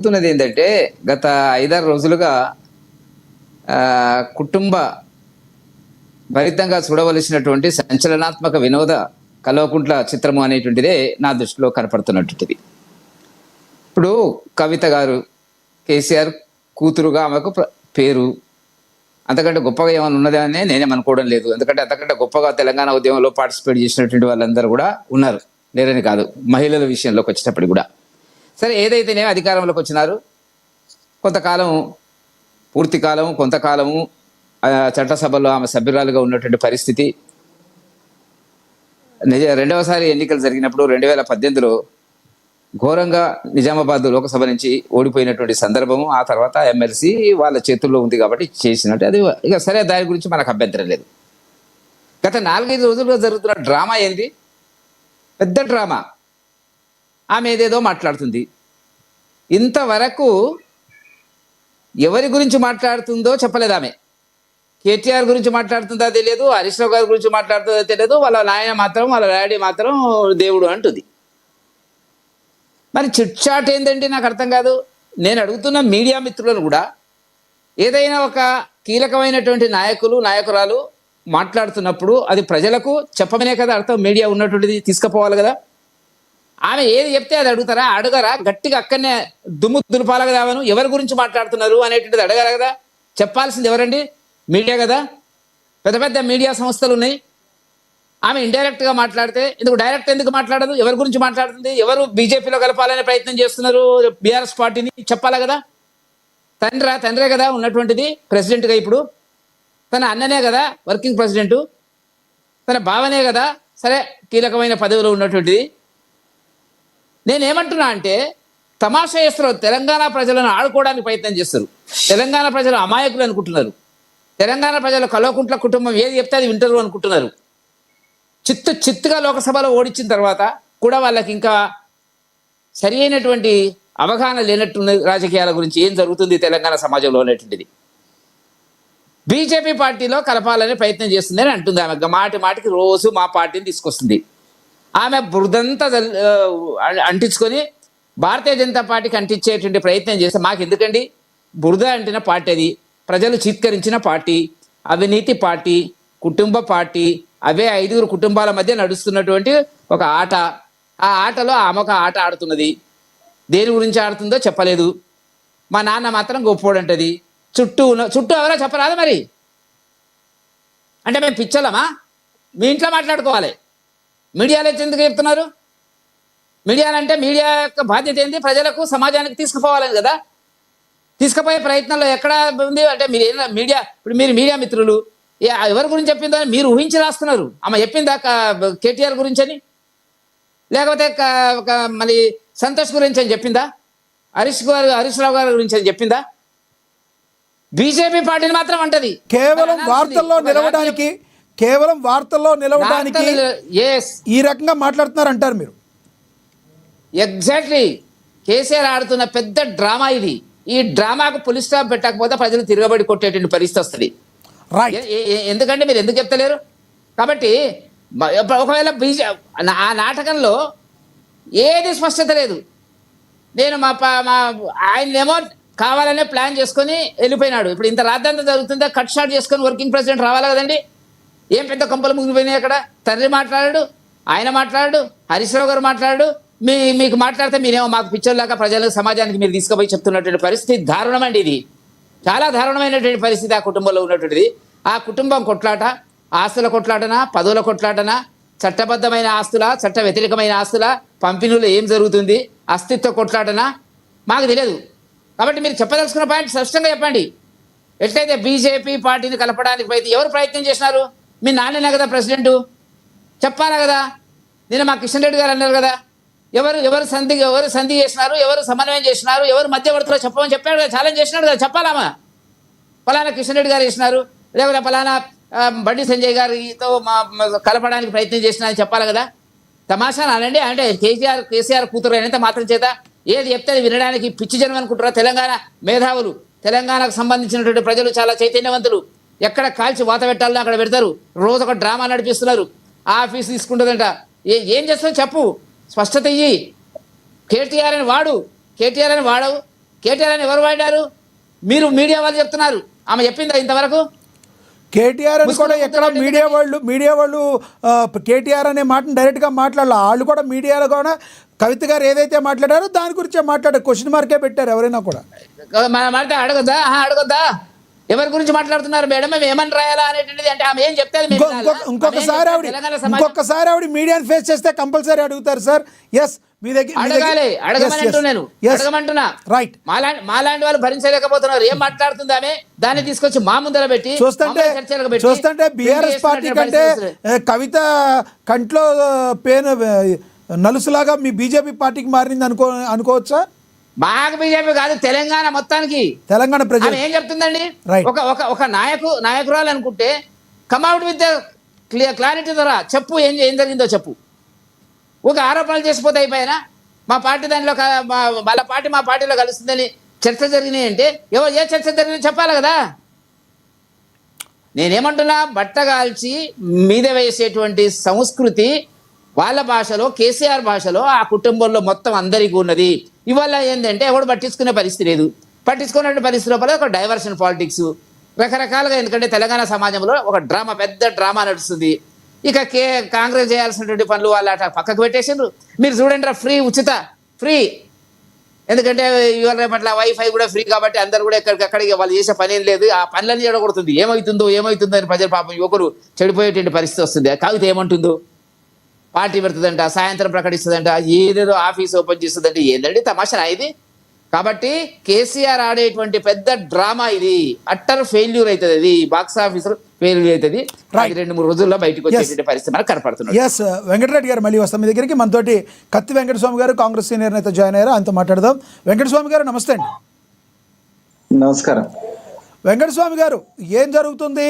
జరుగుతున్నది ఏంటంటే గత 5-6 రోజులుగా కుటుంబ భరితంగా చూడవలసినటువంటి సంచలనాత్మక వినోద కల్వకుంట్ల చిత్రము అనేటువంటిదే నా దృష్టిలో కనపడుతున్నటువంటిది. ఇప్పుడు కవిత గారు కేసీఆర్ కూతురుగా ఆమెకు పేరు, అంతకంటే గొప్పగా ఏమైనా ఉన్నదని నేనేమనుకోవడం లేదు. ఎందుకంటే అంతకంటే గొప్పగా తెలంగాణ ఉద్యమంలో పార్టిసిపేట్ చేసినటువంటి వాళ్ళందరూ కూడా ఉన్నారు, లేరని కాదు. మహిళల విషయంలోకి వచ్చేటప్పటికి కూడా సరే, ఏదైతేనే అధికారంలోకి వచ్చినారు, కొంతకాలం పూర్తి కాలం కొంతకాలము చట్టసభలో ఆమె సభ్యురాలుగా ఉన్నటువంటి పరిస్థితి. రెండవసారి ఎన్నికలు జరిగినప్పుడు 2018లో ఘోరంగా నిజామాబాద్ లోకసభ నుంచి ఓడిపోయినటువంటి సందర్భము. ఆ తర్వాత ఎమ్మెల్సీ వాళ్ళ చేతుల్లో ఉంది కాబట్టి చేసినట్టు అది ఇక సరే, దాని గురించి మనకు అభ్యంతరం లేదు. గత 4-5 రోజులుగా జరుగుతున్న డ్రామా ఏంది? పెద్ద డ్రామా. ఆమె ఏదేదో మాట్లాడుతుంది. ఇంతవరకు ఎవరి గురించి మాట్లాడుతుందో చెప్పలేదు ఆమె. కేటీఆర్ గురించి మాట్లాడుతుందో తెలియదు, హరీష్ రావు గారి గురించి మాట్లాడుతుందో తెలియదు, వాళ్ళ నాయన మాత్రం, వాళ్ళ డాడీ మాత్రం దేవుడు అంటుంది. మరి చిట్చాట్ ఏంటంటే నాకు అర్థం కాదు. నేను అడుగుతున్న మీడియా మిత్రులను కూడా, ఏదైనా ఒక కీలకమైనటువంటి నాయకురాలు మాట్లాడుతున్నప్పుడు అది ప్రజలకు చెప్పమనే కదా అర్థం. మీడియా ఉన్నటువంటిది తీసుకుపోవాలి కదా. ఆమె ఏది చెప్తే అది అడగరా? గట్టిగా అక్కడనే దుమ్ము దులపాలి కదా. ఆమెను ఎవరి గురించి మాట్లాడుతున్నారు అనేటువంటిది అడగరా కదా. చెప్పాల్సింది ఎవరండి? మీడియా కదా. పెద్ద పెద్ద మీడియా సంస్థలు ఉన్నాయి. ఆమె ఇండైరెక్ట్గా మాట్లాడితే ఎందుకు మాట్లాడదు? ఎవరి గురించి మాట్లాడుతుంది? ఎవరు బీజేపీలో కలపాలనే ప్రయత్నం చేస్తున్నారు బీఆర్ఎస్ పార్టీని? చెప్పాలి కదా. తండ్రే కదా ఉన్నటువంటిది ప్రెసిడెంట్గా. ఇప్పుడు తన అన్ననే కదా వర్కింగ్ ప్రెసిడెంటు, తన బావనే కదా సరే కీలకమైన పదవిలో ఉన్నటువంటిది. నేనేమంటున్నా అంటే, తమాషా చేస్తారు. తెలంగాణ ప్రజలను ఆడుకోవడానికి ప్రయత్నం చేస్తారు. తెలంగాణ ప్రజలు అమాయకులు అనుకుంటున్నారు. తెలంగాణ ప్రజలు కల్వకుంట్ల కుటుంబం ఏది చెప్తే అది వింటారు అనుకుంటున్నారు. చిత్తుగా లోకసభలో ఓడించిన తర్వాత కూడా వాళ్ళకి ఇంకా సరి అయినటువంటి అవగాహన లేనట్టుంది రాజకీయాల గురించి, ఏం జరుగుతుంది తెలంగాణ సమాజంలో అనేటువంటిది. బీజేపీ పార్టీలో కలపాలని ప్రయత్నం చేస్తుంది అని అంటుంది ఆమె. మాటికి రోజు మా పార్టీని తీసుకొస్తుంది. ఆమె బురదంతా అంటించుకొని భారతీయ జనతా పార్టీకి అంటించేటువంటి ప్రయత్నం చేస్తే మాకు ఎందుకండి? బురద అంటిన పార్టీ అది, ప్రజలు చీత్కరించిన పార్టీ, అవినీతి పార్టీ, కుటుంబ పార్టీ. అవే 5 కుటుంబాల మధ్య నడుస్తున్నటువంటి ఒక ఆట. ఆ ఆటలో ఆమె ఒక ఆట ఆడుతున్నది. దేని గురించి ఆడుతుందో చెప్పలేదు. మా నాన్న మాత్రం గొప్పోడంటది. చుట్టూ ఎవరో చెప్పరాదు మరి. అంటే మేము పిచ్చలమా? మీ ఇంట్లో మాట్లాడుకోవాలి. మీడియాలో ఎందుకు చెప్తున్నారు? మీడియాలంటే మీడియా యొక్క బాధ్యత ఏంది? ప్రజలకు, సమాజానికి తీసుకుపోవాలని కదా. తీసుకుపోయే ప్రయత్నంలో ఎక్కడ ఉంది అంటే ఇప్పుడు మీరు మీడియా మిత్రులు ఎవరి గురించి చెప్పిందో మీరు ఊహించి రాస్తున్నారు. ఆమె చెప్పిందా కేటీఆర్ గురించి అని, లేకపోతే మళ్ళీ సంతోష్ గురించి అని చెప్పిందా, హరీష్ రావు గారి గురించి అని చెప్పిందా? బీజేపీ పార్టీని మాత్రం అంటది. కేవలం వార్తల్లో నిలవడానికి ఈ రకంగా మాట్లాడుతున్నారు అంటారు మీరు. ఎగ్జాక్ట్లీ. కేసీఆర్ ఆడుతున్న పెద్ద డ్రామా ఇది. ఈ డ్రామాకు పులి స్టాప్ పెట్టకపోతే ప్రజలు తిరగబడి కొట్టేటువంటి పరిస్థితి వస్తుంది. ఎందుకంటే మీరు ఎందుకు చెప్తలేరు? కాబట్టి ఒకవేళ ఆ నాటకంలో ఏది స్పష్టత లేదు. నేను ఆయనేమో కావాలనే ప్లాన్ చేసుకొని వెళ్ళిపోయినాడు. ఇప్పుడు ఇంత రాద్ధాంతం జరుగుతుందా? కట్ షాట్ చేసుకొని వర్కింగ్ ప్రెసిడెంట్ రావాలి కదండి. ఏం పెద్ద కంపలు ముగిపోయినాయి అక్కడ. తండ్రి మాట్లాడాడు, ఆయన మాట్లాడాడు, హరీష్ రావు గారు మాట్లాడాడు. మీకు మాట్లాడితే మీరేమో మాకు పిచ్చర్లాగా ప్రజలకు, సమాజానికి మీరు తీసుకుపోయి చెప్తున్నటువంటి పరిస్థితి దారుణం అండి. ఇది చాలా దారుణమైనటువంటి పరిస్థితి ఆ కుటుంబంలో ఉన్నటువంటిది. ఆ కుటుంబం కొట్లాట, ఆస్తుల కొట్లాటనా, పదవుల కొట్లాటనా, చట్టబద్ధమైన ఆస్తుల, చట్ట వ్యతిరేకమైన ఆస్తుల పంపిణీలో ఏం జరుగుతుంది, అస్తిత్వ కొట్లాటనా మాకు తెలియదు. కాబట్టి మీరు చెప్పదలుచుకున్న పాయింట్ స్పష్టంగా చెప్పండి. ఎట్లయితే బీజేపీ పార్టీని కలపడానికి ఎవరు ప్రయత్నం చేసినారు? మీ నాన్ననే కదా ప్రెసిడెంటు, చెప్పాలా కదా. నిన్న మా కిషన్ రెడ్డి గారు అన్నారు కదా, ఎవరు సంధి చేసినారు, ఎవరు సమన్వయం చేసినారు, ఎవరు మధ్యవర్తిలో చెప్పమని చెప్పాడు కదా, ఛాలెంజ్ చేసినాడు కదా. చెప్పాలామా? ఫలానా కిషన్ రెడ్డి గారు చేసినారు, లేకపోతే ఫలానా బండి సంజయ్ గారితో కలపడానికి ప్రయత్నం చేసినారని చెప్పాలి కదా. తమాషా అనండి. అంటే కేసీఆర్ కూతురు అయినంత మాత్రం చేత ఏది చెప్తే అది వినడానికి పిచ్చి జనం అనుకుంటారా? తెలంగాణ మేధావులు, తెలంగాణకు సంబంధించినటువంటి ప్రజలు చాలా చైతన్యవంతులు. ఎక్కడ కాల్చి వాత పెట్టాలో అక్కడ పెడతారు. రోజు ఒక డ్రామా నడిపిస్తున్నారు. ఆఫీస్ తీసుకుంటుందంట. ఏం చేస్తావు చెప్పు, స్పష్టత ఇయ్యి. కేటీఆర్ అని వాడవు, కేటీఆర్ అని ఎవరు వాడారు? మీరు మీడియా వాళ్ళు చెప్తున్నారు. ఆమె చెప్పిందా ఇంతవరకు? కేటీఆర్ అని కూడా ఎక్కడ మీడియా వాళ్ళు కేటీఆర్ అనే మాటను డైరెక్ట్గా మాట్లాడాలి. వాళ్ళు కూడా మీడియాలో కూడా కవిత గారు ఏదైతే మాట్లాడారో దాని గురించే మాట్లాడారు. క్వశ్చన్ మార్కే పెట్టారు ఎవరైనా కూడా. మాట అడగొద్దా? అడగొద్దా? ఎవరి గురించి మాట్లాడుతున్నారు మేడం? మేము ఏమని రాయాలా అనేటువంటిది అంటే ఆమె ఏం చెప్తే ఇంకొకసారి ఆవిడ మీడియాని ఫేస్ చేస్తే కంపల్సరీ అడుగుతారు సార్. ఎస్, మీ దగ్గర అడగమంటున్నా. రైట్. మాలాంటి వాళ్ళు భరించలేకపోతున్నారు. ఏం మాట్లాడుతుంది ఆమె? దాన్ని తీసుకొచ్చి మా ముందర పెట్టి చూస్తుంటే బీఆర్ఎస్ పార్టీ కంటే కవిత కంట్లో పేను నలుసులాగా మీ బీజేపీ పార్టీకి మారింది అనుకోవచ్చా? మాకు బీజేపీ కాదు, తెలంగాణ మొత్తానికి. తెలంగాణ ప్రజలు ఏం చెప్తుందండి? ఒక నాయకురాలు అనుకుంటే కమ్అట్ విత్ క్లారిటీ ద్వారా చెప్పు, ఏం జరిగిందో చెప్పు. ఒక ఆరోపణలు చేసిపోతే అయిపోయినా మా పార్టీ దానిలో వాళ్ళ పార్టీ మా పార్టీలో కలుస్తుందని చర్చ జరిగినాయి అంటే ఏ చర్చ జరిగిందో చెప్పాలి కదా. నేనేమంటున్నా, బట్టగాల్చి మీద వేసేటువంటి సంస్కృతి వాళ్ళ భాషలో, కేసీఆర్ భాషలో ఆ కుటుంబంలో మొత్తం అందరికీ ఉన్నది. ఇవాళ ఏంటంటే ఎవడు పట్టించుకునే పరిస్థితి లేదు. పట్టించుకునే పరిస్థితి లోపల ఒక డైవర్షన్ పాలిటిక్స్ రకరకాలుగా. ఎందుకంటే తెలంగాణ సమాజంలో ఒక పెద్ద డ్రామా నడుస్తుంది. ఇక కాంగ్రెస్ చేయాల్సినటువంటి పనులు వాళ్ళు అట పక్కకు పెట్టేసిండ్రు. మీరు చూడండి, ఫ్రీ ఎందుకంటే ఇవాళ రేపట్ల వైఫై కూడా ఫ్రీ కాబట్టి అందరు కూడా ఎక్కడికక్కడికి వాళ్ళు చేసే పని ఏం లేదు. ఆ పనులన్నీ ఎడగొడుతుంది. ఏమవుతుందో అని ప్రజలు పాపం యువకులు చెడిపోయేటువంటి పరిస్థితి వస్తుంది. కాగితే ఏమంటుందో పార్టీ పెడుతుందంట, సాయంత్రం ప్రకటిస్తుందంట, ఏదేదో ఆఫీస్ ఓపెన్ చేస్తుందంటే ఏంటంటే తమాషా ఇది. కాబట్టి కేసీఆర్ ఆడేటువంటి పెద్ద డ్రామా ఇది. అట్టర్ ఫెయిల్యూర్ అవుతుంది. అది బాక్స్ ఆఫీస్ ఫెయిల్యూర్ అవుతుంది. 2-3 రోజుల్లో బయటకు వచ్చేటువంటి పరిస్థితి మనకు కనపడుతుంది. ఎస్, వెంకటరెడ్డి గారు మళ్ళీ వస్తాం మీ దగ్గరికి. మనతోటి కత్తి వెంకటస్వామి గారు, కాంగ్రెస్ సీనియర్ నేత జాయిన్ అయ్యారు. ఆయనతో మాట్లాడదాం. వెంకటస్వామి గారు నమస్తే అండి. నమస్కారం. వెంకటస్వామి గారు, ఏం జరుగుతుంది?